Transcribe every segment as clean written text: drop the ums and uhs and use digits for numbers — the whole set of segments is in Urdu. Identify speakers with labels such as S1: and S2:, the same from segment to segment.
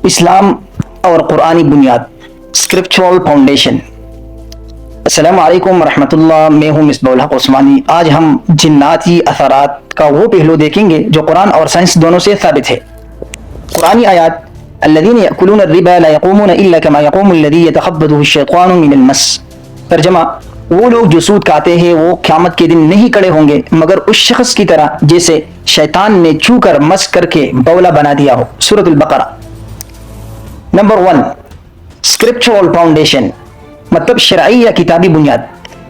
S1: اسلام اور قرآنی بنیاد، اسکرپچرل فاؤنڈیشن۔ السلام علیکم ورحمۃ اللہ، میں ہوں مصباح الحق عثمانی۔ آج ہم جناتی اثرات کا وہ پہلو دیکھیں گے جو قرآن اور سائنس دونوں سے ثابت ہے۔ قرآنی آیات الذین یأکلون الربا لا یقومون الا کما یقوم الذی یتخبطہ الشیطان من المس۔ ترجمہ: وہ لوگ جو سود کھاتے ہیں وہ قیامت کے دن نہیں کھڑے ہوں گے مگر اس شخص کی طرح جیسے شیطان نے چھو کر مس کر کے بولا بنا دیا ہو۔ سورۃ البقرہ۔ نمبر 1، اسکرپچرل فاؤنڈیشن، مطلب شرعی یا کتابی بنیاد۔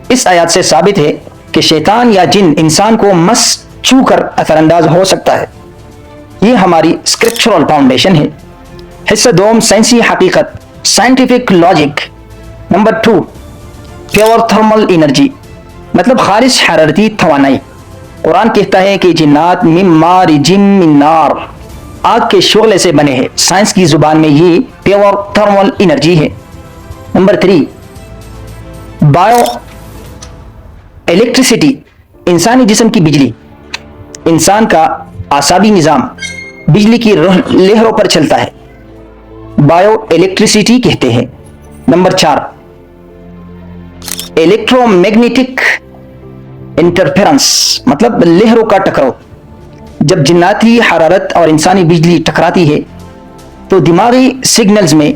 S1: اس آیات سے ثابت ہے کہ شیطان یا جن انسان کو مس چھو کر اثر انداز ہو سکتا ہے۔ یہ ہماری اسکرپچرل فاؤنڈیشن ہے۔ حصہ دوم، سائنسی حقیقت، scientific logic. Number 2، pure thermal energy, مطلب خالص حرارتی توانائی۔ قرآن کہتا ہے کہ جنات من مارج من نار، آگ کے شعلے سے بنے ہیں۔ سائنس کی زبان میں یہ پیور تھرمل انرجی ہے۔ نمبر 3، بایو الیکٹریسٹی، انسانی جسم کی بجلی۔ انسان کا اعصابی نظام بجلی کی لہروں پر چلتا ہے، بایو الیکٹریسٹی کہتے ہیں۔ نمبر 4، الیکٹرو میگنیٹک انٹرفیرنس، مطلب لہروں کا ٹکراؤ۔ جب جناتی حرارت اور انسانی بجلی ٹکراتی ہے تو دماغی سگنلز میں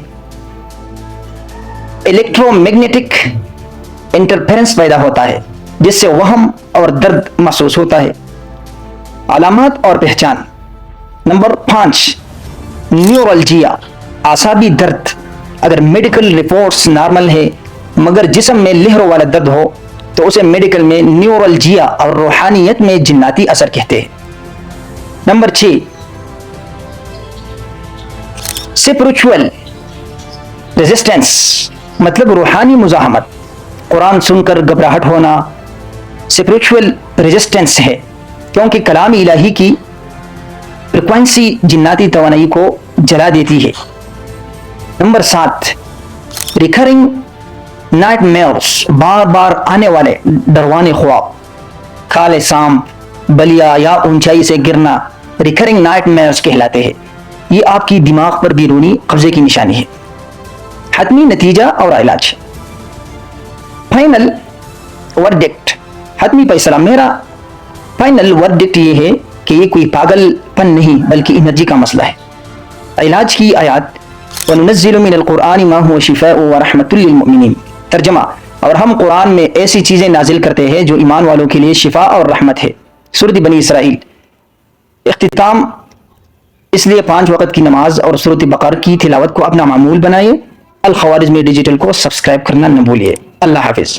S1: الیکٹرو میگنیٹک انٹرفیرنس پیدا ہوتا ہے جس سے وہم اور درد محسوس ہوتا ہے۔ علامات اور پہچان۔ نمبر 5، نیورالجیا، اعصابی درد۔ اگر میڈیکل رپورٹس نارمل ہے مگر جسم میں لہروں والا درد ہو تو اسے میڈیکل میں نیورالجیا اور روحانیت میں جناتی اثر کہتے ہیں۔ نمبر 6، اسپرچوئل ریزسٹنس، مطلب روحانی مزاحمت۔ قرآن سن کر گھبراہٹ ہونا اسپرچوئل ریزسٹنس ہے، کیونکہ کلام الہی کی فریکوینسی جناتی توانائی کو جلا دیتی ہے۔ نمبر 7، ریکرنگ نائٹ میئرس، بار بار آنے والے ڈروانے خواب۔ کالے سانپ، بلیا یا اونچائی سے گرنا ریکرنگ نائٹ میئرس کہلاتے ہیں۔ یہ آپ کی دماغ پر بیرونی قبضے کی نشانی ہے۔ حتمی نتیجہ اور علاج۔ فائنل ورڈکٹ، حتمی فیصلہ۔ میرا فائنل ورڈکٹ یہ ہے کہ یہ کوئی پاگل پن نہیں بلکہ انرجی کا مسئلہ ہے۔ علاج کی آیات وَنُنَزِّلُ مِنَ الْقُرْآنِ مَا هُوَ شِفَاءٌ وَرَحْمَةٌ لِّلْمُؤْمِنِينَ۔ ترجمہ: اور ہم قرآن میں ایسی چیزیں نازل کرتے ہیں جو ایمان والوں کے لیے شفا اور رحمت ہے۔ سورۃ بنی اسرائیل۔ اختتام، اس لیے 5 وقت کی نماز اور سورۃ بقرہ کی تلاوت کو اپنا معمول بنائیے۔ الخوارزمی ڈیجیٹل کو سبسکرائب کرنا نہ بھولیے۔ اللہ حافظ۔